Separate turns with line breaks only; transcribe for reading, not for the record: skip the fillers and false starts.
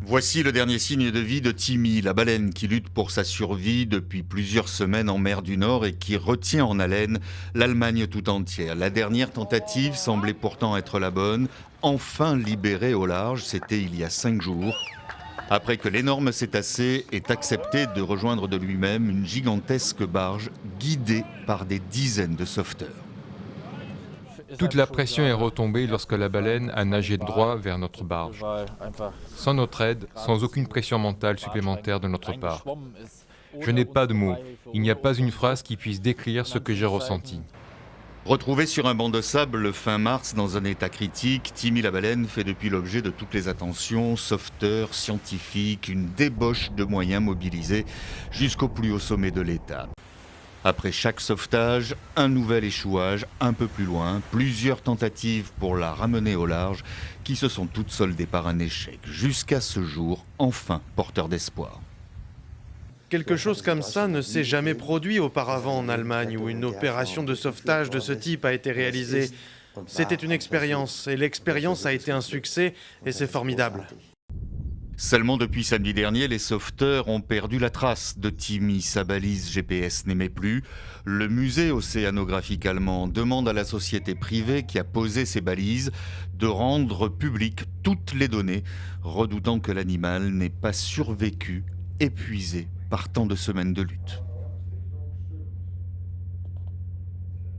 Voici le dernier signe de vie de Timmy, la baleine qui lutte pour sa survie depuis plusieurs semaines en mer du Nord et qui retient en haleine l'Allemagne tout entière. La dernière tentative semblait pourtant être la bonne. Enfin libérée au large, c'était il y a 5 jours, après que l'énorme cétacé ait accepté de rejoindre de lui-même une gigantesque barge guidée par des dizaines de sauveteurs.
Toute la pression est retombée lorsque la baleine a nagé droit vers notre barge. Sans notre aide, sans aucune pression mentale supplémentaire de notre part. Je n'ai pas de mots, il n'y a pas une phrase qui puisse décrire ce que j'ai ressenti.
Retrouvé sur un banc de sable fin mars dans un état critique, Timmy la baleine fait depuis l'objet de toutes les attentions, sauveteurs, scientifiques, une débauche de moyens mobilisés jusqu'au plus haut sommet de l'État. Après chaque sauvetage, un nouvel échouage un peu plus loin, plusieurs tentatives pour la ramener au large qui se sont toutes soldées par un échec, jusqu'à ce jour enfin porteur d'espoir.
Quelque chose comme ça ne s'est jamais produit auparavant en Allemagne où une opération de sauvetage de ce type a été réalisée. C'était une expérience et l'expérience a été un succès et c'est formidable.
Seulement depuis samedi dernier, les sauveteurs ont perdu la trace de Timmy. Sa balise GPS n'émet plus. Le musée océanographique allemand demande à la société privée qui a posé ces balises de rendre publiques toutes les données, redoutant que l'animal n'ait pas survécu, épuisé par tant de semaines de lutte.